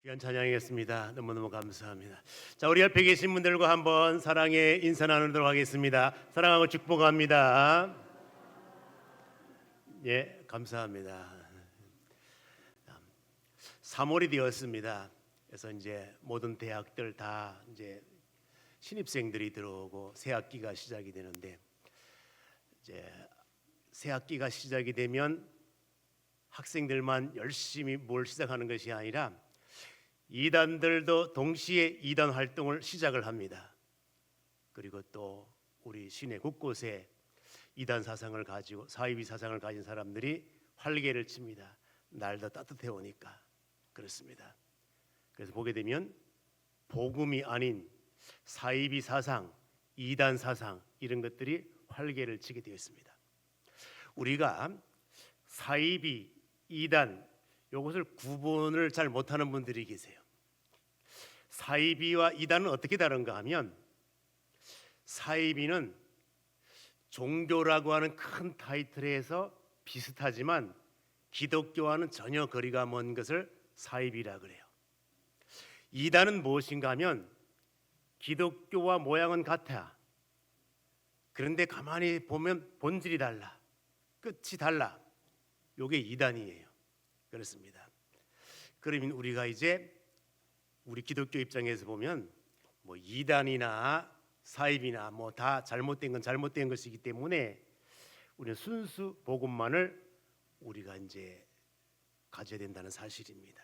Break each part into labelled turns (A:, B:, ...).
A: 귀한 찬양이었습니다. 너무너무 감사합니다. 자, 우리 옆에 계신 분들과 한번 사랑의 인사 나누도록 하겠습니다. 사랑하고 축복합니다. 예, 감사합니다. 3월이 되었습니다. 그래서 이제 모든 대학들 다 이제 신입생들이 들어오고 새 학기가 시작이 되는데, 이제 새 학기가 시작이 되면 학생들만 열심히 뭘 시작하는 것이 아니라 이단들도 동시에 이단 활동을 시작을 합니다. 그리고 또 우리 시내 곳곳에 이단 사상을 가지고 사이비 사상을 가진 사람들이 활개를 칩니다. 날도 따뜻해 오니까. 그렇습니다. 그래서 보게 되면 복음이 아닌 사이비 사상, 이단 사상 이런 것들이 활개를 치게 되어 있습니다. 우리가 사이비, 이단 이것을 구분을 잘 못하는 분들이 계세요. 사이비와 이단은 어떻게 다른가 하면, 사이비는 종교라고 하는 큰 타이틀에서 비슷하지만 기독교와는 전혀 거리가 먼 것을 사이비라 그래요. 이단은 무엇인가 하면 기독교와 모양은 같아. 그런데 가만히 보면 본질이 달라. 끝이 달라. 이게 이단이에요. 그렇습니다. 그러면 우리가 이제 우리 기독교 입장에서 보면 뭐 이단이나 사입이나 뭐 다 잘못된 건 잘못된 것이기 때문에 우리는 순수 복음만을 우리가 이제 가져야 된다는 사실입니다.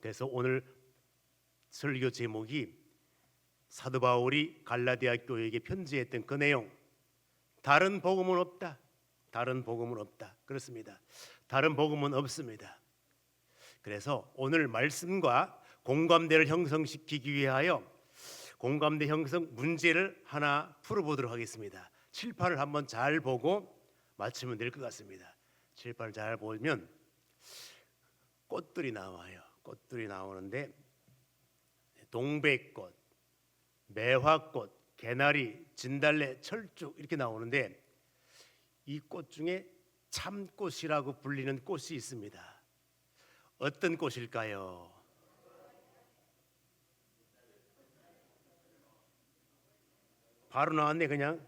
A: 그래서 오늘 설교 제목이 사도 바울이 갈라디아 교회에게 편지했던 그 내용, 다른 복음은 없다. 다른 복음은 없다. 그렇습니다. 다른 복음은 없습니다. 그래서 오늘 말씀과 공감대를 형성시키기 위하여 공감대 형성 문제를 하나 풀어보도록 하겠습니다. 칠판을 한번 잘 보고 맞추면 될 것 같습니다. 칠판을 잘 보면 꽃들이 나와요. 꽃들이 나오는데 동백꽃, 매화꽃, 개나리, 진달래, 철쭉 이렇게 나오는데, 이 꽃 중에 참꽃이라고 불리는 꽃이 있습니다. 어떤 꽃일까요? 바로 나왔네. 그냥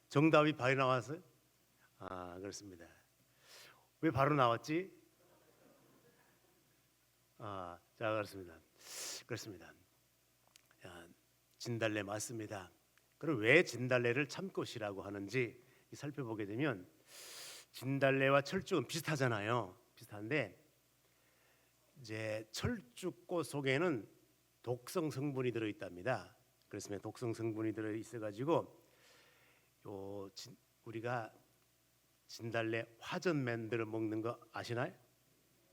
A: 정답이 바로 나왔어요. 그렇습니다. 왜 바로 나왔지? 자, 그렇습니다. 진달래 맞습니다. 그럼 왜 진달래를 참꽃이라고 하는지 살펴보게 되면, 진달래와 철쭉은 비슷하잖아요. 비슷한데 이제 철쭉꽃 속에는 독성 성분이 들어 있답니다. 그렇습니다. 독성 성분이 들어 있어 가지고 우리가 진달래 화전 만들어 먹는 거 아시나요?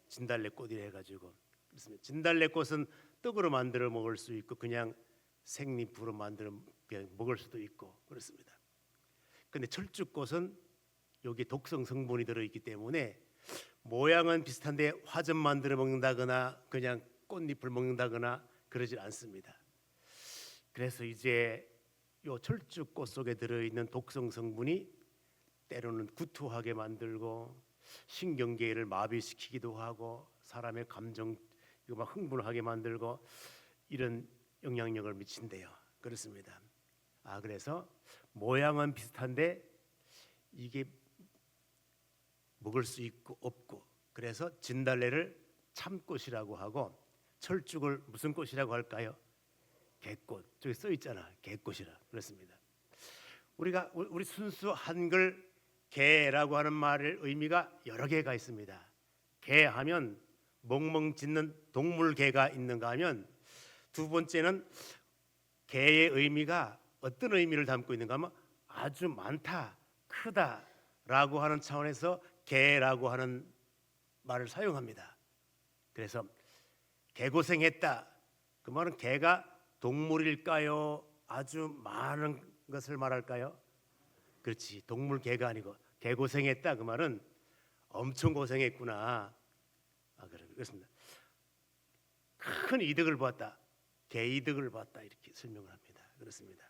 A: 진달래 꽃이래 가지고. 그렇습니다. 진달래 꽃은 떡으로 만들어 먹을 수 있고 그냥 생잎으로 만들어 먹을 수도 있고 그렇습니다. 근데 철쭉꽃은 여기 독성 성분이 들어 있기 때문에 모양은 비슷한데 화전 만들어 먹는다거나 그냥 꽃잎을 먹는다거나 그러질 않습니다. 그래서 이제 요 철쭉꽃 속에 들어 있는 독성 성분이 때로는 구토하게 만들고 신경계를 마비시키기도 하고 사람의 감정 이거 막 흥분하게 만들고 이런 영향력을 미친대요. 그렇습니다. 그래서 모양은 비슷한데 이게 먹을 수 있고 없고, 그래서 진달래를 참꽃이라고 하고 철쭉을 무슨 꽃이라고 할까요? 개꽃. 저기 써 있잖아. 개꽃이라. 그렇습니다. 우리 순수 한글 개라고 하는 말의 의미가 여러 개가 있습니다. 개하면 멍멍 짖는 동물 개가 있는가 하면, 두 번째는 개의 의미가 어떤 의미를 담고 있는가 하면 아주 많다, 크다라고 하는 차원에서 개라고 하는 말을 사용합니다. 그래서 개고생했다. 그 말은 개가 동물일까요? 아주 많은 것을 말할까요? 그렇지. 동물 개가 아니고 개고생했다. 그 말은 엄청 고생했구나. 그렇습니다. 큰 이득을 보았다. 개이득을 봤다. 이렇게 설명을 합니다. 그렇습니다.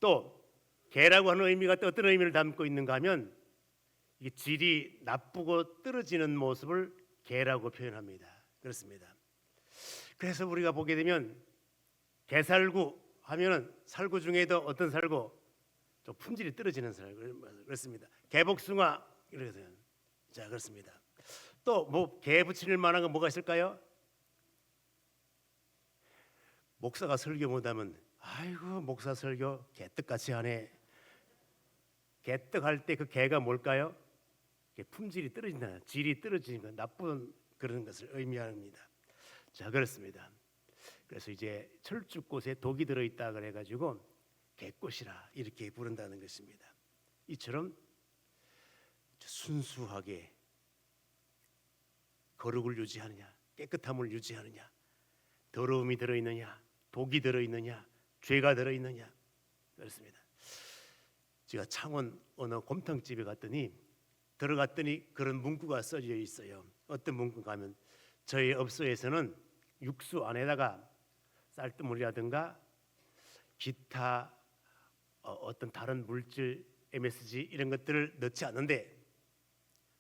A: 또 개라고 하는 의미가 또 어떤 의미를 담고 있는가 하면, 이게 질이 나쁘고 떨어지는 모습을 개라고 표현합니다. 그렇습니다. 그래서 우리가 보게 되면 개살구 하면은 살구 중에도 어떤 살구? 좀 품질이 떨어지는 살구 그렇습니다. 개복숭아 이렇게 돼요. 자, 그렇습니다. 또 뭐 개 붙일 만한 거 뭐가 있을까요? 목사가 설교 못하면 아이고 목사 설교 개떡같이 하네. 개떡 할 때 그 개가 뭘까요? 품질이 떨어진다, 질이 떨어지는 것, 나쁜 그런 것을 의미합니다. 자, 그렇습니다. 그래서 이제 철쭉꽃에 독이 들어있다 그래가지고 개꽃이라 이렇게 부른다는 것입니다. 이처럼 순수하게 거룩을 유지하느냐, 깨끗함을 유지하느냐, 더러움이 들어있느냐, 독이 들어있느냐, 죄가 들어있느냐, 그렇습니다. 제가 창원 어느 곰탕집에 들어갔더니 그런 문구가 써져 있어요. 어떤 문구가 하면 저희 업소에서는 육수 안에다가 쌀뜨물이라든가 기타 어떤 다른 물질, MSG 이런 것들을 넣지 않는데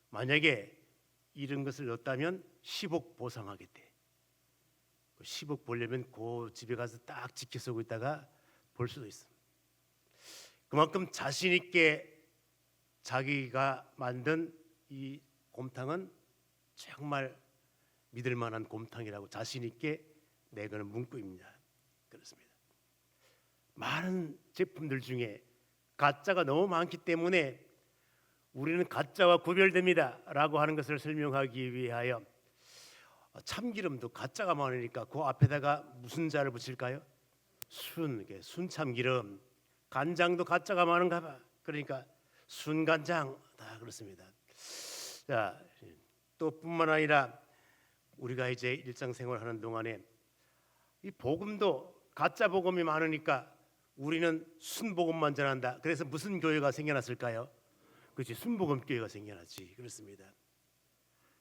A: 만약에 이런 것을 넣었다면 10억 보상하겠대. 10억 벌려면 그 집에 가서 딱 지켜서고 있다가 볼 수도 있어. 그만큼 자신 있게 자기가 만든 이 곰탕은 정말 믿을 만한 곰탕이라고 자신 있게 내거는 문구입니다. 그렇습니다. 많은 제품들 중에 가짜가 너무 많기 때문에 우리는 가짜와 구별됩니다라고 하는 것을 설명하기 위하여 참기름도 가짜가 많으니까 그 앞에다가 무슨 자를 붙일까요? 순참기름. 간장도 가짜가 많은가 봐. 그러니까 순간장 다 그렇습니다. 자, 또 뿐만 아니라 우리가 이제 일상생활하는 동안에 이 복음도 가짜 복음이 많으니까 우리는 순복음만 전한다. 그래서 무슨 교회가 생겨났을까요? 그렇지, 순복음 교회가 생겨났지. 그렇습니다.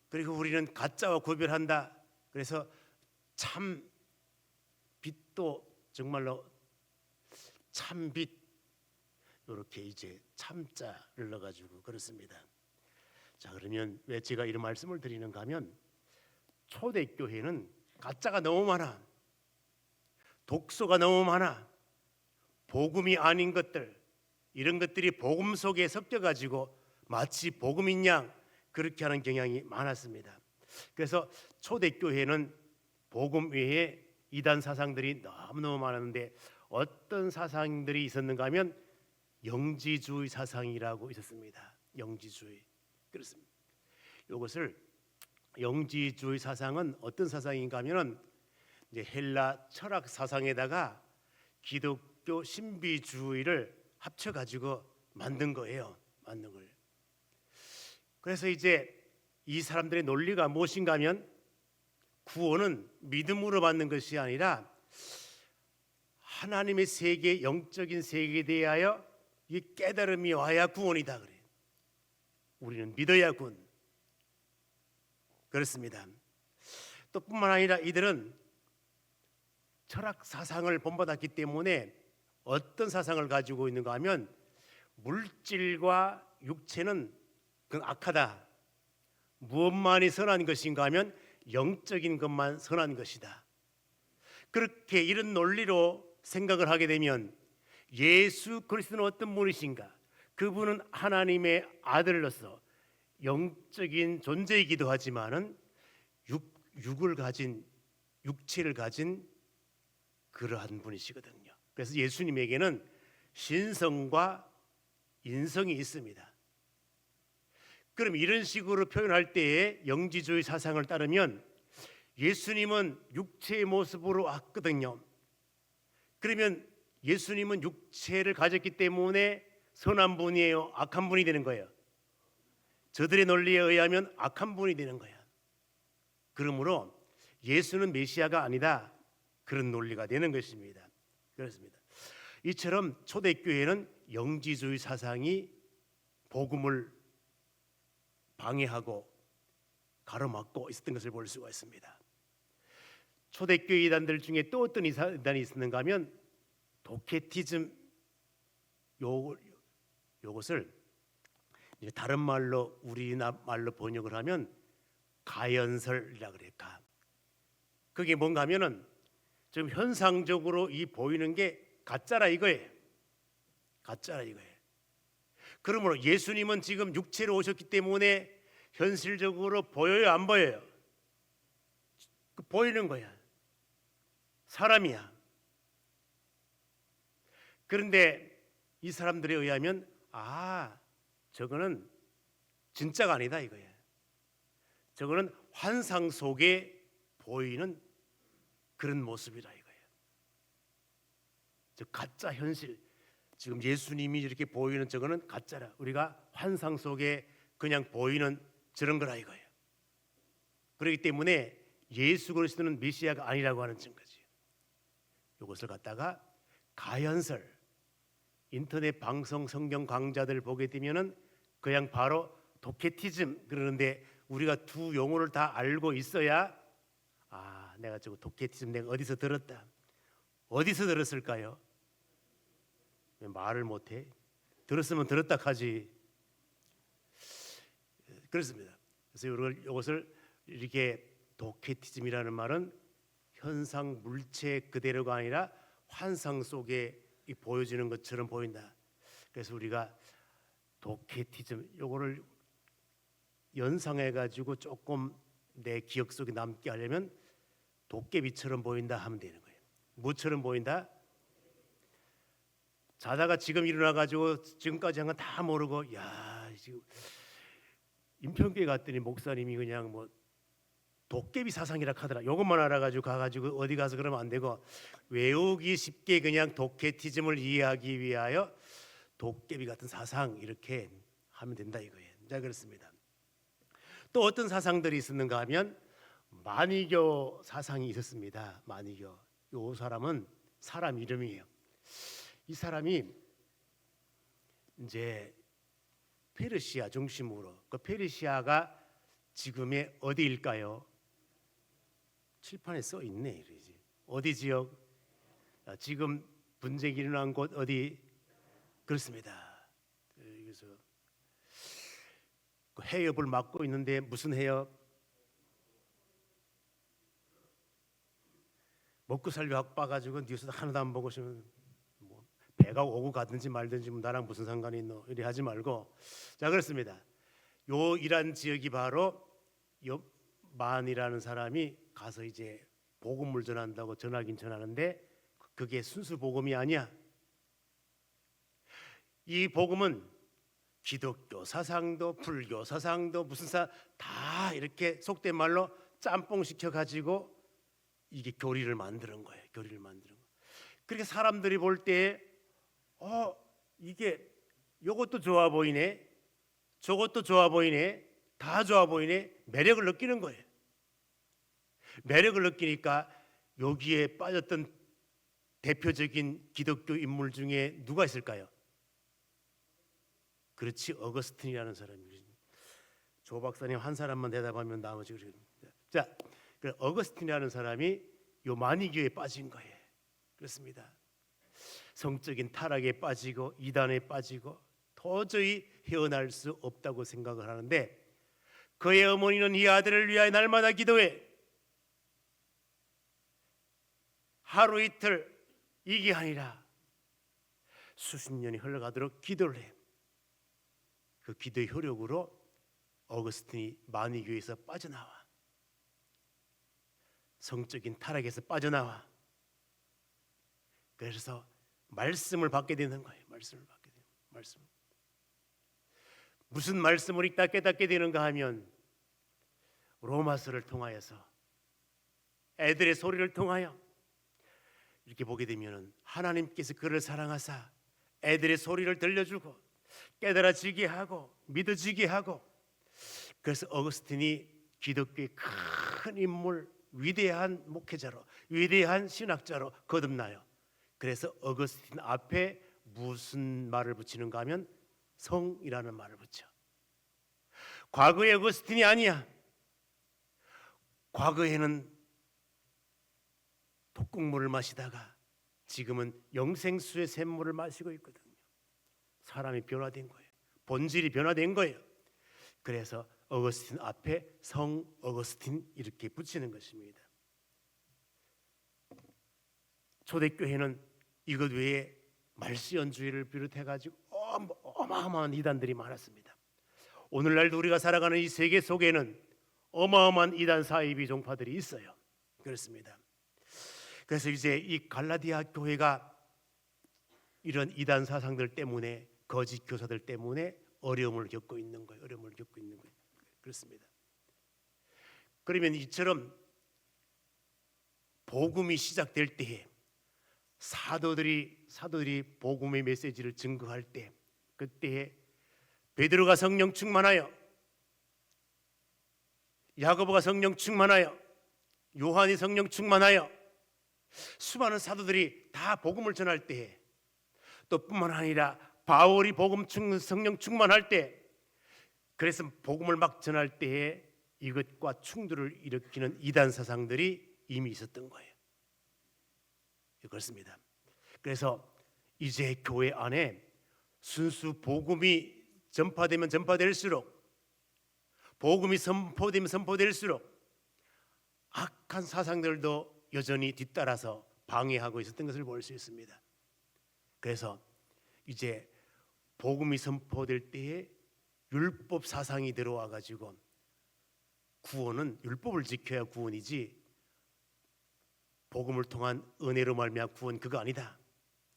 A: 그리고 우리는 가짜와 구별한다. 그래서 참 빛도 정말로 참빛 이렇게 이제 참자를 넣어가지고 그렇습니다. 자, 그러면 왜 제가 이런 말씀을 드리는가 하면 초대교회는 가짜가 너무 많아, 독소가 너무 많아, 복음이 아닌 것들, 이런 것들이 복음 속에 섞여가지고 마치 복음인 양 그렇게 하는 경향이 많았습니다. 그래서 초대교회는 복음 외에 이단 사상들이 너무너무 많았는데 어떤 사상들이 있었는가 하면 영지주의 사상이라고 있었습니다. 영지주의. 그렇습니다. 이것을 영지주의 사상은 어떤 사상인가 하면 이제 헬라 철학 사상에다가 기독교 신비주의를 합쳐 가지고 만든 거예요. 만든 걸. 그래서 이제 이 사람들의 논리가 무엇인가 하면 구원은 믿음으로 받는 것이 아니라 하나님의 세계, 영적인 세계에 대하여 이 깨달음이 와야 구원이다 그래. 우리는 믿어야 구원. 그렇습니다. 또 뿐만 아니라 이들은 철학 사상을 본받았기 때문에 어떤 사상을 가지고 있는가 하면 물질과 육체는 그 악하다. 무엇만이 선한 것인가 하면 영적인 것만 선한 것이다. 그렇게 이런 논리로 생각을 하게 되면 예수 그리스도는 어떤 분이신가? 그분은 하나님의 아들로서 영적인 존재이기도 하지만은 육체를 가진 그러한 분이시거든요. 그래서 예수님에게는 신성과 인성이 있습니다. 그럼 이런 식으로 표현할 때에 영지주의 사상을 따르면 예수님은 육체의 모습으로 왔거든요. 그러면 예수님은 육체를 가졌기 때문에 선한 분이에요, 악한 분이 되는 거예요? 저들의 논리에 의하면 악한 분이 되는 거야. 그러므로 예수는 메시아가 아니다, 그런 논리가 되는 것입니다. 그렇습니다. 이처럼 초대교회는 영지주의 사상이 복음을 방해하고 가로막고 있었던 것을 볼 수가 있습니다. 초대교회 이단들 중에 또 어떤 이단이 있었는가 하면 도케티즘, 요것을 다른 말로 우리나라 말로 번역을 하면 가연설이라 그래. 그게 뭔가 하면은 지금 현상적으로 이 보이는 게 가짜라 이거예요. 가짜라 이거예요. 그러므로 예수님은 지금 육체로 오셨기 때문에 현실적으로 보여요, 안 보여요? 보이는 거야. 사람이야. 그런데 이 사람들에 의하면 저거는 진짜가 아니다 이거야. 저거는 환상 속에 보이는 그런 모습이다 이거예요. 저 가짜 현실. 지금 예수님이 이렇게 보이는 저거는 가짜라. 우리가 환상 속에 그냥 보이는 저런 거라 이거예요. 그렇기 때문에 예수 그리스도는 메시아가 아니라고 하는 증거지. 이것을 갖다가 가연설, 인터넷 방송 성경 강좌들 보게 되면은 그냥 바로 도케티즘 그러는데 우리가 두 용어를 다 알고 있어야 내가 저거 도케티즘 내가 어디서 들었다. 어디서 들었을까요? 왜 말을 못해? 들었으면 들었다 하지. 그렇습니다. 그래서 이것을 이렇게 도케티즘이라는 말은 현상 물체 그대로가 아니라 환상 속에 보여지는 것처럼 보인다. 그래서 우리가 도케티즘 요거를 연상해 가지고 조금 내 기억 속에 남게 하려면 도깨비처럼 보인다 하면 되는 거예요. 뭐처럼 보인다? 자다가 지금 일어나 가지고 지금까지 한 건 다 모르고 지금 인편교회 갔더니 목사님이 그냥 뭐 도깨비 사상이라 하더라. 요것만 알아가지고 가가지고 어디 가서 그러면 안 되고 외우기 쉽게 그냥 도케티즘을 이해하기 위하여 도깨비 같은 사상 이렇게 하면 된다 이거예요. 자, 그렇습니다. 또 어떤 사상들이 있었는가 하면 마니교 사상이 있었습니다. 마니교. 요 사람은 사람 이름이에요. 이 사람이 이제 페르시아 중심으로 그 페르시아가 지금의 어디일까요? 칠판에 써 있네. 이러지. 어디 지역? 지금 분쟁이 일어난 곳 어디? 그렇습니다. 그래서 그 해협을 막고 있는데 무슨 해협? 먹고 살기 바빠가지고 뉴스 하나도 안 보고 싶으면 뭐 배가 오고 가든지 말든지 뭐 나랑 무슨 상관이 있노? 이래 하지 말고. 자, 그렇습니다. 요 이란 지역이 바로 만이라는 사람이 가서 이제 복음을 전한다고 전하긴 전하는데 그게 순수 복음이 아니야. 이 복음은 기독교 사상도 불교 사상도 무슨 다 이렇게 속된 말로 짬뽕 시켜 가지고 이게 교리를 만드는 거예요. 교리를 만드는 거. 그렇게 사람들이 볼 때 이게 요것도 좋아 보이네. 저것도 좋아 보이네. 다 좋아 보이네. 매력을 느끼는 거예요. 매력을 느끼니까 여기에 빠졌던 대표적인 기독교 인물 중에 누가 있을까요? 그렇지, 어거스틴이라는 사람이. 조 박사님 한 사람만 대답하면 나머지 그래요. 자, 어거스틴이라는 사람이 요 마니교에 빠진 거예요. 그렇습니다. 성적인 타락에 빠지고 이단에 빠지고 도저히 헤어날 수 없다고 생각을 하는데 그의 어머니는 이 아들을 위하여 날마다 기도해. 하루 이틀 이게 아니라 수십 년이 흘러가도록 기도를 해. 그 기도의 효력으로 어거스틴이 마니교에서 빠져나와. 성적인 타락에서 빠져나와. 그래서 말씀을 받게 되는 거예요. 말씀을 받게 돼요. 말씀. 무슨 말씀을 읽다 깨닫게 되는가 하면 로마서를 통하여서 애들의 소리를 통하여 이렇게 보게 되면 하나님께서 그를 사랑하사 애들의 소리를 들려주고 깨달아지게 하고 믿어지게 하고 그래서 어거스틴이 기독교의 큰 인물 위대한 목회자로 위대한 신학자로 거듭나요. 그래서 어거스틴 앞에 무슨 말을 붙이는가 하면 성이라는 말을 붙여. 과거의 어거스틴이 아니야. 과거에는 독국물을 마시다가 지금은 영생수의 샘물을 마시고 있거든요. 사람이 변화된 거예요. 본질이 변화된 거예요. 그래서 어거스틴 앞에 성 어거스틴 이렇게 붙이는 것입니다. 초대교회는 이것 외에 말시연주회를 비롯해 가지고 어마어마한 이단들이 많았습니다. 오늘날도 우리가 살아가는 이 세계 속에는 어마어마한 이단 사이비 종파들이 있어요. 그렇습니다. 그래서 이제 이 갈라디아 교회가 이런 이단 사상들 때문에, 거짓 교사들 때문에 어려움을 겪고 있는 거예요. 어려움을 겪고 있는 거예요. 그렇습니다. 그러면 이처럼 복음이 시작될 때에 사도들이 복음의 메시지를 증거할 때, 그때에 베드로가 성령 충만하여, 야고보가 성령 충만하여, 요한이 성령 충만하여 수많은 사도들이 다 복음을 전할 때에, 또 뿐만 아니라 바울이 성령 충만할 때, 그래서 복음을 막 전할 때에 이것과 충돌을 일으키는 이단 사상들이 이미 있었던 거예요. 그렇습니다. 그래서 이제 교회 안에 순수 복음이 전파되면 전파될수록, 복음이 선포되면 선포될수록 악한 사상들도 여전히 뒤따라서 방해하고 있었던 것을 볼 수 있습니다. 그래서 이제 복음이 선포될 때에 율법 사상이 들어와 가지고 구원은 율법을 지켜야 구원이지, 복음을 통한 은혜로 말미암아 구원 그거 아니다,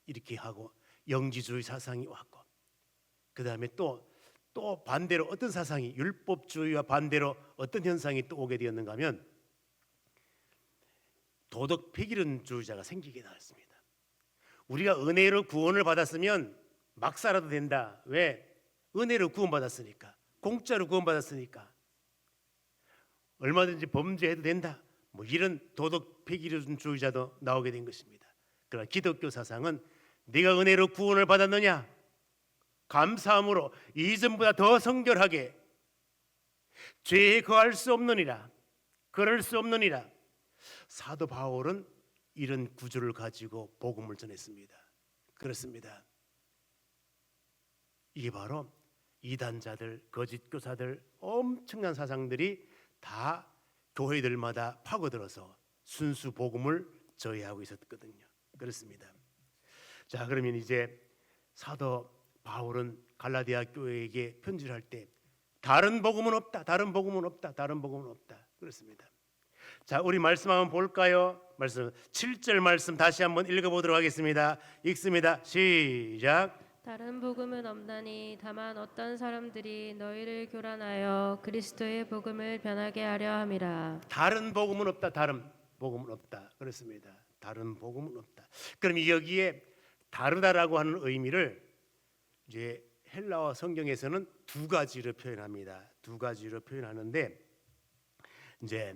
A: 이렇게 하고 영지주의 사상이 왔고, 그 다음에 또 반대로 어떤 사상이, 율법주의와 반대로 어떤 현상이 또 오게 되었는가 하면 도덕 폐기론주의자가 생기게 되었습니다. 우리가 은혜로 구원을 받았으면 막 살아도 된다. 왜? 은혜로 구원받았으니까, 공짜로 구원받았으니까 얼마든지 범죄해도 된다, 뭐 이런 도덕 폐기론주의자도 나오게 된 것입니다. 그러나 기독교 사상은 네가 은혜로 구원을 받았느냐, 감사함으로 이전보다 더 성결하게 죄에 거할 수 없느니라, 그럴 수 없느니라. 사도 바울은 이런 구조를 가지고 복음을 전했습니다. 그렇습니다. 이게 바로 이단자들, 거짓 교사들, 엄청난 사상들이 다 교회들마다 파고들어서 순수 복음을 저해하고 있었거든요. 그렇습니다. 자, 그러면 이제 사도 바울은 갈라디아 교회에게 편지를 할 때 다른 복음은 없다, 다른 복음은 없다, 다른 복음은 없다, 그렇습니다. 자, 우리 말씀 한번 볼까요? 말씀 7절 말씀 다시 한번 읽어보도록 하겠습니다. 읽습니다. 시작.
B: 다른 복음은 없나니 다만 어떤 사람들이 너희를 교란하여 그리스도의 복음을 변하게 하려 함이라.
A: 다른 복음은 없다, 다른 복음은 없다, 그렇습니다. 다른 복음은 없다. 그럼 여기에 다르다라고 하는 의미를 이제 헬라어 성경에서는 두 가지로 표현합니다. 두 가지로 표현하는데, 이제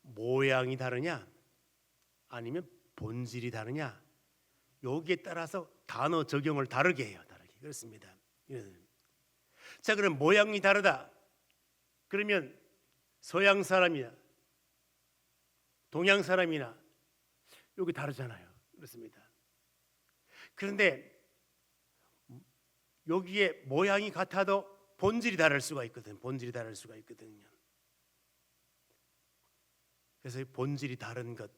A: 모양이 다르냐 아니면 본질이 다르냐, 여기에 따라서 단어 적용을 다르게 해요. 다르게. 그렇습니다. 자, 그럼 모양이 다르다 그러면 서양 사람이나 동양 사람이나 여기 다르잖아요. 그렇습니다. 그런데 여기에 모양이 같아도 본질이 다를 수가 있거든. 본질이 다를 수가 있거든요. 그래서 본질이 다른 것,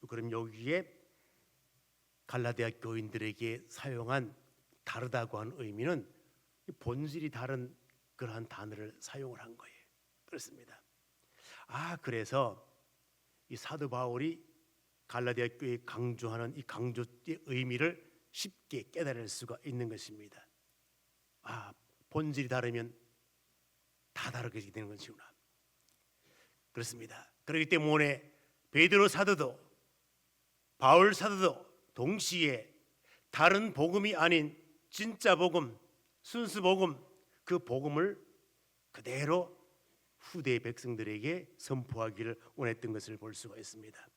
A: 그럼 여기에 갈라디아 교인들에게 사용한 다르다고 하는 의미는 본질이 다른 그러한 단어를 사용을 한 거예요. 그렇습니다. 그래서 이 사도 바울이 갈라디아 교회에 강조하는 이 강조의 의미를 쉽게 깨달을 수가 있는 것입니다. 본질이 다르면 다 다르게 되는 것이구나. 그렇습니다. 그렇기 때문에 베드로 사도도 바울 사도도 동시에 다른 복음이 아닌 진짜 복음, 순수 복음, 그 복음을 그대로 후대 백성들에게 선포하기를 원했던 것을 볼 수가 있습니다.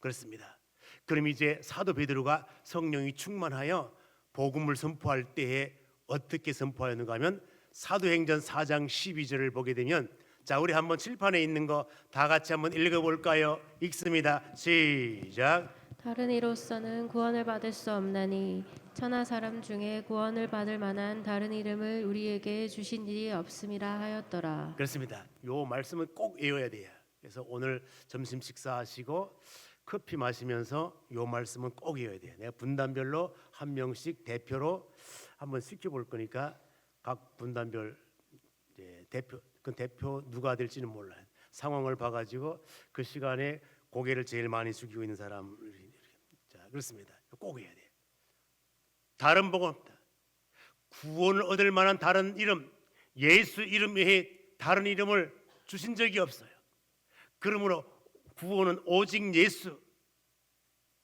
A: 그렇습니다. 그럼 이제 사도 베드로가 성령이 충만하여 복음을 선포할 때에 어떻게 선포하였는가 하면 사도행전 4장 12절을 보게 되면, 자, 우리 한번 칠판에 있는 거 다 같이 한번 읽어볼까요? 읽습니다. 시작.
B: 다른 이로서는 구원을 받을 수 없나니 천하 사람 중에 구원을 받을 만한 다른 이름을 우리에게 주신 일이 없음이라 하였더라.
A: 그렇습니다. 요 말씀은 꼭 외워야 돼요. 그래서 오늘 점심 식사하시고 커피 마시면서 요 말씀은 꼭 외워야 돼. 내가 분단별로 한 명씩 대표로 한번 시켜볼 거니까 각 분단별 이제 대표 누가 될지는 몰라요. 상황을 봐가지고 그 시간에 고개를 제일 많이 숙이고 있는 사람. 자, 그렇습니다. 꼭 해야 돼. 다른 복음 없다. 구원을 얻을 만한 다른 이름, 예수 이름 외에 다른 이름을 주신 적이 없어요. 그러므로 구원은 오직 예수,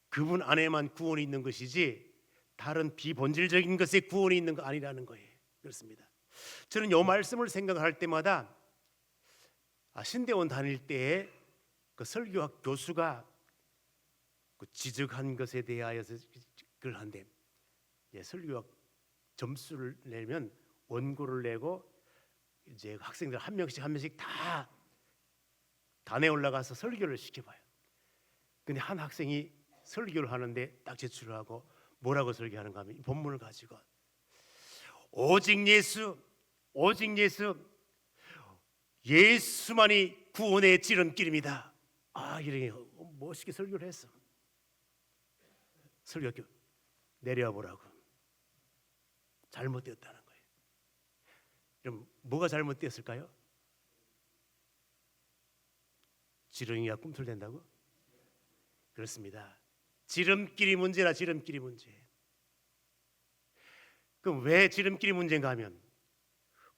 A: 그분 안에만 구원이 있는 것이지 다른 비본질적인 것에 구원이 있는 거 아니라는 거예요. 그렇습니다. 저는 이 말씀을 생각할 때마다 신대원 다닐 때에 그 설교학 교수가 그 지적한 것에 대하여서 그걸 한데, 설교학 점수를 내면 원고를 내고 이제 학생들 한 명씩 다 단에 올라가서 설교를 시켜봐요. 근데 한 학생이 설교를 하는데 딱 제출을 하고 뭐라고 설교하는가 하면 이 본문을 가지고 오직 예수, 오직 예수, 예수만이 구원의 지름길입니다. 이렇게 멋있게 설교를 했어. 설교학교 내려와 보라고. 잘못되었다는 거예요. 그럼 뭐가 잘못되었을까요? 지렁이가 꿈틀댄다고? 그렇습니다. 지름길이 문제라. 지름길이 문제. 그럼 왜 지름길이 문제인가 하면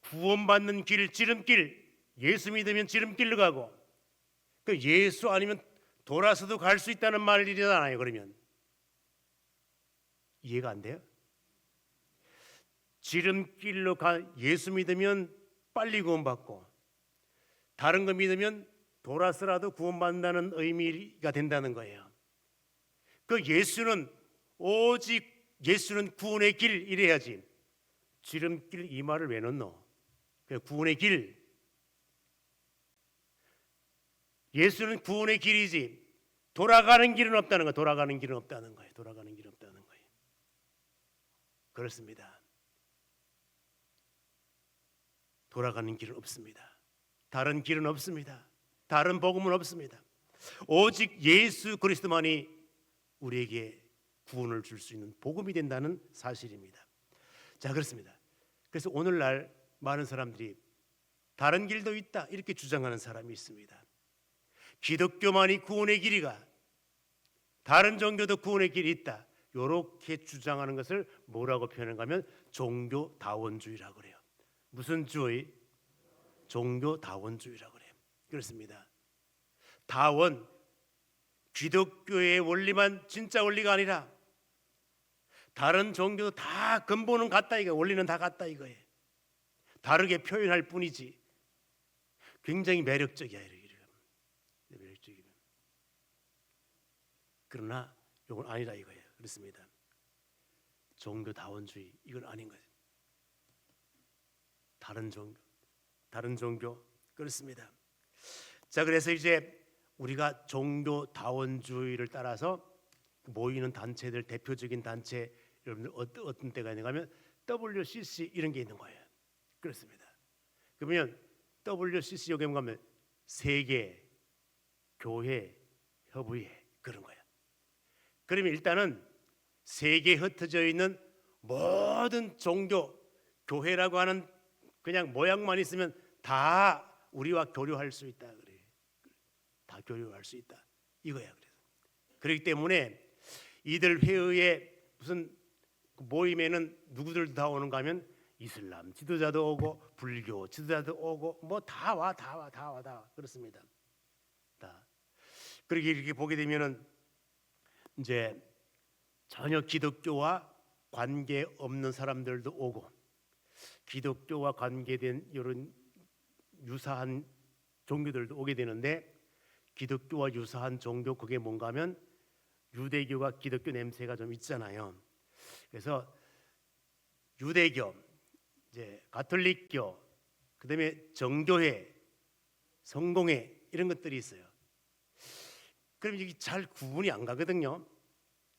A: 구원받는 길 지름길, 예수 믿으면 지름길로 가고 그 예수 아니면 돌아서도 갈 수 있다는 말이잖아요. 그러면 이해가 안 돼요? 지름길로 예수 믿으면 빨리 구원받고 다른 거 믿으면 돌아서라도 구원받는다는 의미가 된다는 거예요. 그 예수는 오직 예수는 구원의 길 이래야지. 지름길 이 말을 왜 넣노? 그 구원의 길. 예수는 구원의 길이지. 돌아가는 길은 없다는 거예요. 돌아가는 길은 없다는 거예요. 돌아가는 길은 없다는 거예요. 그렇습니다. 돌아가는 길은 없습니다. 다른 길은 없습니다. 다른 복음은 없습니다. 오직 예수 그리스도만이 우리에게 구원을 줄 수 있는 복음이 된다는 사실입니다. 자, 그렇습니다. 그래서 오늘날 많은 사람들이 다른 길도 있다 이렇게 주장하는 사람이 있습니다. 기독교만이 구원의 길이가 다른 종교도 구원의 길이 있다 이렇게 주장하는 것을 뭐라고 표현하는가 하면 종교다원주의라고 그래요. 무슨 주의? 종교다원주의라고 그래요. 그렇습니다. 다원, 기독교의 원리만 진짜 원리가 아니라 다른 종교도 다 근본은 같다 이거, 원리는 다 같다 이거예요. 다르게 표현할 뿐이지. 굉장히 매력적이야 이렇게. 매력적이면. 그러나 이건 아니라 이거예요. 그렇습니다. 종교다원주의 이건 아닌 거예요. 다른 종교 그렇습니다. 자, 그래서 이제 우리가 종교다원주의를 따라서 모이는 단체들, 대표적인 단체 여러분들 어떤 때가 있는가 하면 WCC 이런 게 있는 거예요. 그렇습니다. 그러면 WCC 여기 가면 세계 교회 협의회 그런 거야. 그러면 일단은 세계에 흩어져 있는 모든 종교 교회라고 하는 그냥 모양만 있으면 다 우리와 교류할 수 있다 그래. 다 교류할 수 있다 이거야. 그래서 그렇기 때문에 이들 회의에 무슨 모임에는 누구들 다 오는가 하면 이슬람 지도자도 오고 불교 지도자도 오고 뭐 다 와 그렇습니다. 다 그렇게 이렇게 보게 되면은 이제 전혀 기독교와 관계 없는 사람들도 오고 기독교와 관계된 이런 유사한 종교들도 오게 되는데 기독교와 유사한 종교 그게 뭔가 하면 유대교와 기독교 냄새가 좀 있잖아요. 그래서 유대교, 이제 가톨릭교, 그다음에 정교회, 성공회 이런 것들이 있어요. 그럼 이게 잘 구분이 안 가거든요.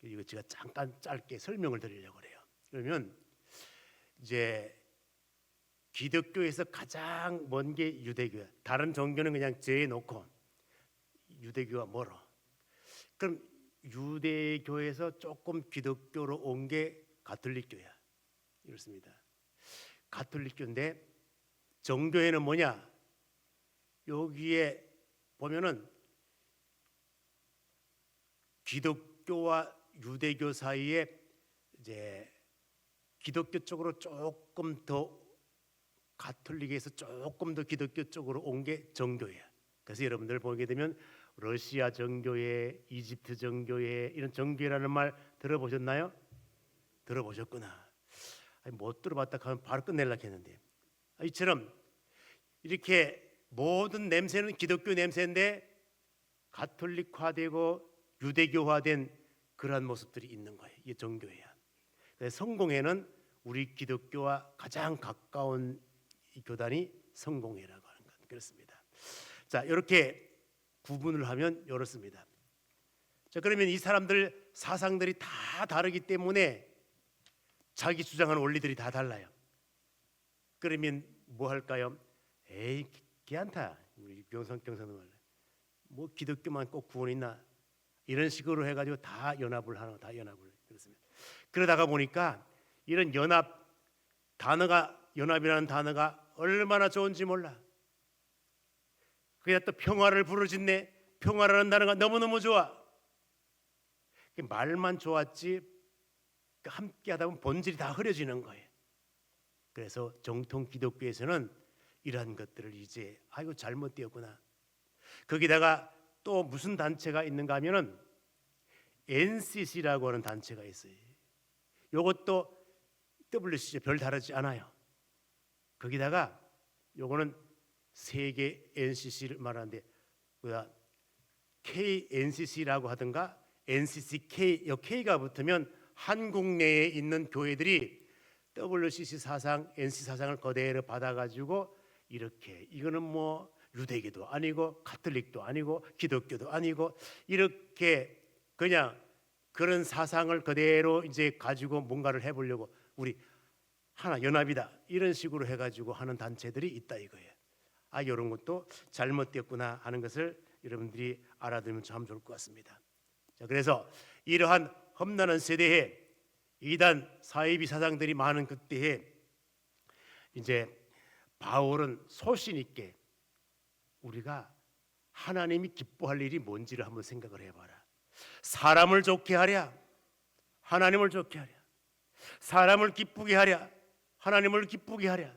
A: 이거 제가 잠깐 짧게 설명을 드리려고 해요. 그러면 이제 기독교에서 가장 먼 게 유대교야. 다른 종교는 그냥 제해 놓고 유대교가 멀어. 그럼 유대교에서 조금 기독교로 온 게 가톨릭교야. 이렇습니다. 가톨릭교인데 정교회는 뭐냐? 여기에 보면은 기독교와 유대교 사이에 이제 기독교 쪽으로 조금 더 가톨릭에서 조금 더 기독교 쪽으로 온 게 정교회야. 그래서 여러분들 보게 되면 러시아 정교회, 이집트 정교회 이런 정교회라는 말 들어보셨나요? 들어보셨구나. 아니, 못 들어봤다 하면 바로 끝내려고 했는데 이처럼 이렇게 모든 냄새는 기독교 냄새인데 가톨릭화되고 유대교화된 그러한 모습들이 있는 거예요. 이게 정교회야. 그래서 성공회는 우리 기독교와 가장 가까운 이 교단이 성공회라고 하는 것 그렇습니다. 자, 이렇게 구분을 하면 이렇습니다. 자, 그러면 이 사람들 사상들이 다 다르기 때문에 자기 주장하는 원리들이 다 달라요. 그러면 뭐 할까요? 에이, 괜찮다. 우리 경성경선은 뭐 기독교만 꼭 구원 있나? 이런 식으로 해가지고 다 연합을 하는 다 연합을 그렇습니다. 그러다가 보니까 이런 연합 단어가 연합이라는 단어가 얼마나 좋은지 몰라. 그냥 또 평화를 부르짖네. 평화라는 단어가 너무너무 좋아. 말만 좋았지 함께 하다 보면 본질이 다 흐려지는 거예요. 그래서 정통 기독교에서는 이러한 것들을 이제 아이고 잘못되었구나. 거기다가 또 무슨 단체가 있는가 하면은 NCC라고 하는 단체가 있어요. 이것도 WCC 별 다르지 않아요. 거기다가 요거는 세계 NCC를 말하는데 KNCC라고 하든가 NCCK 요 K가 붙으면 한국 내에 있는 교회들이 WCC 사상, NCC 사상을 그대로 받아가지고 이렇게 이거는 뭐 유대교도 아니고 가톨릭도 아니고 기독교도 아니고 이렇게 그냥 그런 사상을 그대로 이제 가지고 뭔가를 해보려고 우리 하나 연합이다 이런 식으로 해가지고 하는 단체들이 있다 이거예요. 아 이런 것도 잘못되었구나 하는 것을 여러분들이 알아두면 참 좋을 것 같습니다. 자, 그래서 이러한 험난한 세대에 이단 사이비 사상들이 많은 그때에 이제 바울은 소신 있게 우리가 하나님이 기뻐할 일이 뭔지를 한번 생각을 해봐라. 사람을 좋게 하랴 하나님을 좋게 하랴, 사람을 기쁘게 하랴 하나님을 기쁘게 하랴.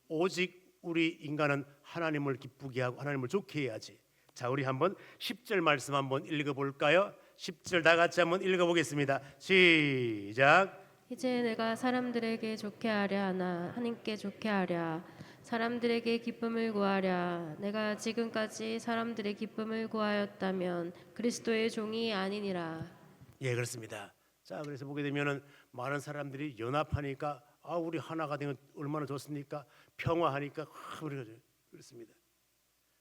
A: 오직 우리 인간은 하나님을 기쁘게 하고 하나님을 좋게 해야지. 자, 우리 한번 10절 말씀 한번 읽어볼까요? 10절 다 같이 한번 읽어보겠습니다. 시작.
B: 이제 내가 사람들에게 좋게 하랴 하나 하나님께 좋게 하랴 사람들에게 기쁨을 구하랴 내가 지금까지 사람들의 기쁨을 구하였다면 그리스도의 종이 아니니라.
A: 예, 그렇습니다. 자, 그래서 보게 되면은 많은 사람들이 연합하니까 아 우리 하나가 되면 얼마나 좋습니까? 평화하니까 우리가 그렇습니다.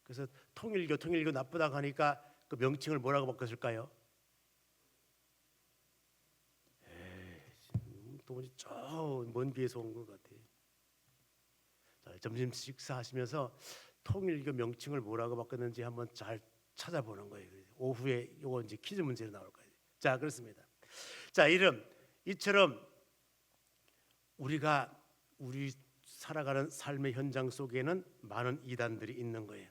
A: 그래서 통일교 나쁘다고 하니까 그 명칭을 뭐라고 바꿨을까요? 도무지 저 먼 길에서 온 것 같아. 자, 점심 식사하시면서 통일교 명칭을 뭐라고 바꿨는지 한번 잘 찾아보는 거예요. 오후에 요거 이제 퀴즈 문제로 나올 거예요. 자, 그렇습니다. 자, 이처럼 우리가 우리 살아가는 삶의 현장 속에는 많은 이단들이 있는 거예요.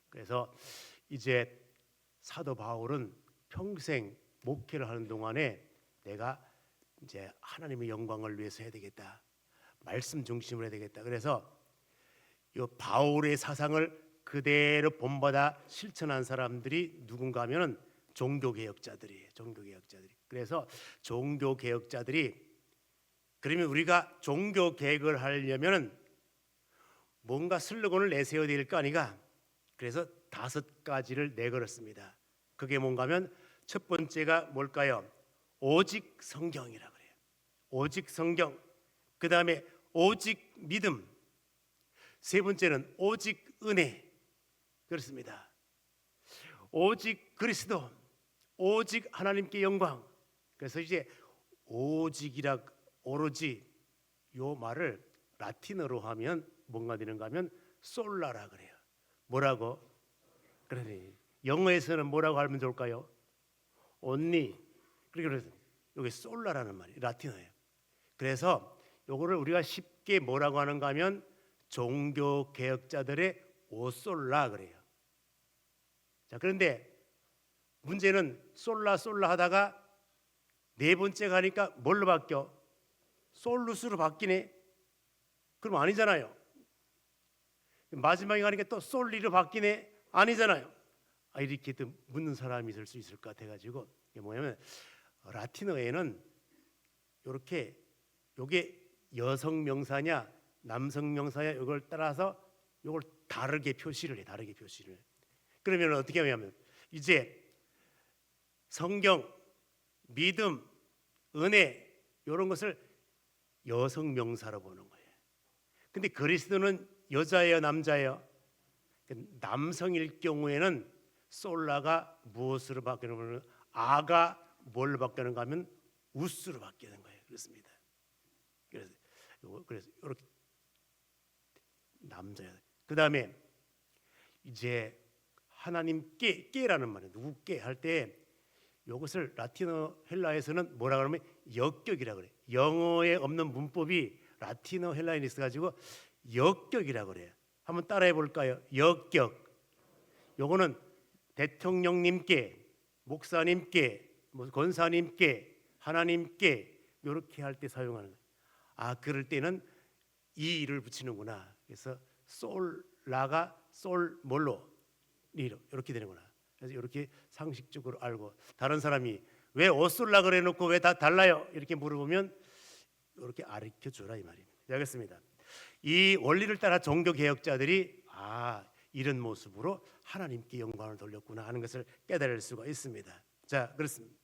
A: 그래서 이제 사도 바울은 평생 목회를 하는 동안에 내가 이제 하나님의 영광을 위해서 해야 되겠다. 말씀 중심으로 해야 되겠다. 그래서 이 바울의 사상을 그대로 본받아 실천한 사람들이 누군가 하면은 종교개혁자들이에요. 종교개혁자들이. 그래서 종교개혁자들이 그러면 우리가 종교개혁을 하려면은 뭔가 슬로건을 내세워야 될 거 아니가. 그래서 5가지를 내걸었습니다. 그게 뭔가 하면 첫 번째가 뭘까요? 오직 성경이라 그래요. 오직 성경. 그 다음에 오직 믿음. 세 번째는 오직 은혜. 그렇습니다. 오직 그리스도. 오직 하나님께 영광. 그래서 이제 오직이라 오로지 요 말을 라틴어로 하면 뭔가 되는가 하면 솔라라 그래요. 뭐라고? 그러니 영어에서는 뭐라고 하면 좋을까요? only. 그래서 여기 솔라라는 말이 라틴어예요. 그래서 요거를 우리가 쉽게 뭐라고 하는가 하면 종교 개혁자들의 오솔라 그래요. 자, 그런데 문제는 솔라 하다가 네 번째 가니까 뭘로 바뀌어? 솔루스로 바뀌네. 그럼 아니잖아요. 마지막에 가니까 또 솔리로 바뀌네. 아니잖아요. 이렇게 또 묻는 사람이 있을 수 있을 것 같아가지고 이게 뭐냐면 라틴어에는 이렇게 요게 여성 명사냐 남성 명사냐 이걸 따라서 요걸 다르게 표시를 해. 다르게 표시를. 그러면 어떻게 하냐면 이제 성경, 믿음, 은혜 이런 것을 여성 명사로 보는 거예요. 근데 그리스도는 여자예요, 남자예요? 남성일 경우에는 솔라가 무엇으로 바뀌는 아가 뭘로 바뀌는가 하면 우스로 바뀌는 거예요. 그렇습니다. 그래서 이렇게 남자야. 그 다음에 이제 하나님께 깨라는 말이에요. 누구께 할 때 이것을 라틴어 헬라에서는 뭐라 그러면 역격이라 그래요. 영어에 없는 문법이 라틴어 헬라인이 있어가지고 역격이라 그래요. 한번 따라해 볼까요? 역격. 요거는 대통령님께, 목사님께, 권사님께, 하나님께 이렇게 할 때 사용하는 거예요. 그럴 때는 이를 붙이는구나. 그래서 솔라가 솔 뭘로 리로 이렇게 되는구나. 그래서 이렇게 상식적으로 알고 다른 사람이 왜 오솔라 그래 놓고 왜 다 달라요? 이렇게 물어보면 이렇게 가르쳐 주라 이 말입니다. 알겠습니다. 이 원리를 따라 종교 개혁자들이 이런 모습으로 하나님께 영광을 돌렸구나 하는 것을 깨달을 수가 있습니다. 자, 그렇습니다.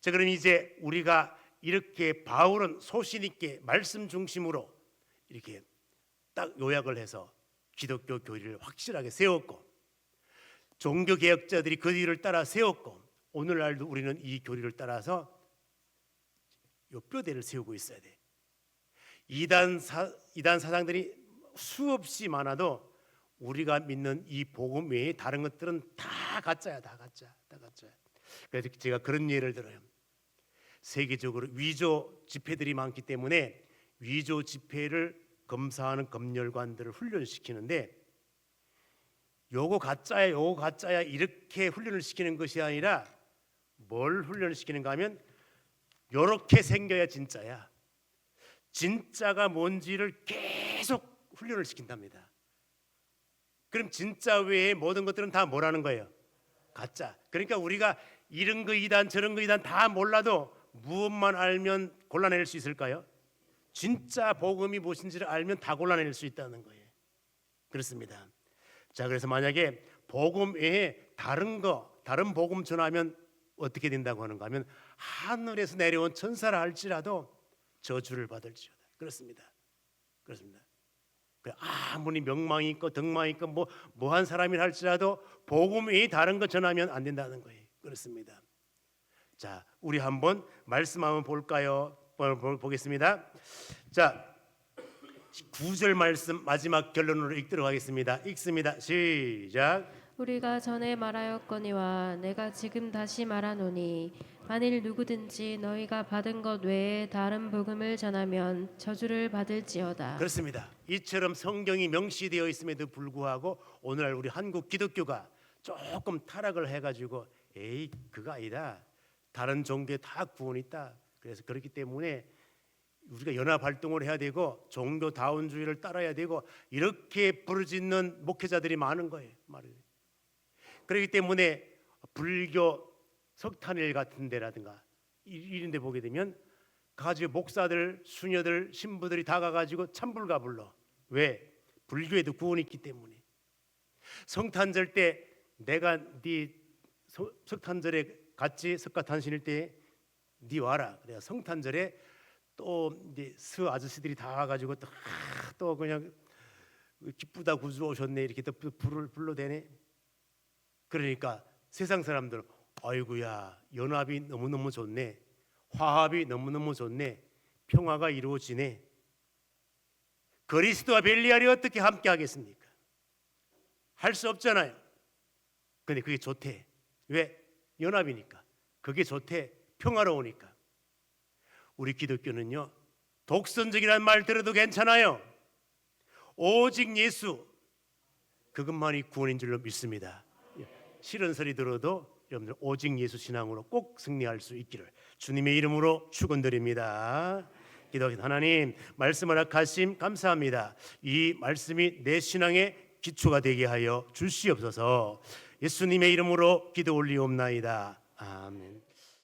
A: 자, 그럼 이제 우리가 이렇게 바울은 소신 있게 말씀 중심으로 이렇게 딱 요약을 해서 기독교 교리를 확실하게 세웠고 종교 개혁자들이 그 뒤를 따라 세웠고 오늘날도 우리는 이 교리를 따라서 요 뼈대를 세우고 있어야 돼. 이단 사상들이 수없이 많아도 우리가 믿는 이 복음 외에 다른 것들은 다 가짜야, 다 가짜. 그래서 제가 그런 예를 들어요. 세계적으로 위조 집회들이 많기 때문에 위조 집회를 검사하는 검열관들을 훈련시키는데 요거 가짜야 이렇게 훈련을 시키는 것이 아니라 뭘 훈련을 시키는가 하면 요렇게 생겨야 진짜야. 진짜가 뭔지를 계속 훈련을 시킨답니다. 그럼 진짜 외에 모든 것들은 다 뭐라는 거예요? 가짜. 그러니까 우리가 이런 거 이단 저런 거 이단 다 몰라도 무엇만 알면 골라낼 수 있을까요? 진짜 복음이 무엇인지를 알면 다 골라낼 수 있다는 거예요. 그렇습니다. 자, 그래서 만약에 복음 외에 다른 복음 전하면 어떻게 된다고 하는가 하면 하늘에서 내려온 천사라 할지라도 저주를 받을지어다. 그렇습니다. 아무리 명망이 있고 덕망이 있고 뭐한 사람이라 할지라도 복음 외에 다른 거 전하면 안 된다는 거예요. 그렇습니다. 자, 우리 한번 말씀 한번 볼까요? 보겠습니다. 자, 9절 말씀 마지막 결론으로 읽도록 하겠습니다. 읽습니다. 시작.
B: 우리가 전에 말하였거니와 내가 지금 다시 말하노니 만일 누구든지 너희가 받은 것 외에 다른 복음을 전하면 저주를 받을지어다.
A: 그렇습니다. 이처럼 성경이 명시되어 있음에도 불구하고 오늘날 우리 한국 기독교가 조금 타락을 해가지고 그거 아니다. 다른 종교에 다 구원이 있다. 그래서 그렇기 때문에 우리가 연합 활동을 해야 되고 종교다운주의를 따라야 되고 이렇게 부르짖는 목회자들이 많은 거예요. 그렇기 때문에 불교 석탄일 같은 데라든가 이런 데 보게 되면 가지고 목사들, 수녀들, 신부들이 다 가가지고 찬불가 불러. 왜? 불교에도 구원이 있기 때문에. 성탄절 때 내가 네 석탄절에 같이 석가탄신일 때 네 와라. 그래야 성탄절에 또 이제 스 아저씨들이 다 와가지고 또 그냥 기쁘다 구주 오셨네 이렇게 또 불을 불러대네. 그러니까 세상 사람들은 아이고야 연합이 너무너무 좋네, 화합이 너무너무 좋네, 평화가 이루어지네. 그리스도와 벨리알이 어떻게 함께 하겠습니까? 할 수 없잖아요. 근데 그게 좋대. 왜? 연합이니까. 그게 좋대. 평화로우니까. 우리 기독교는요, 독선적이라는 말 들어도 괜찮아요. 오직 예수, 그것만이 구원인 줄로 믿습니다. 싫은 소리 들어도 여러분들 오직 예수 신앙으로 꼭 승리할 수 있기를 주님의 이름으로 축원드립니다. 기도하겠습니다. 하나님, 말씀 허락하심 감사합니다. 이 말씀이 내 신앙의 기초가 되게 하여 주시옵소서. 예수님의 이름으로 기도 올리옵나이다. 아멘.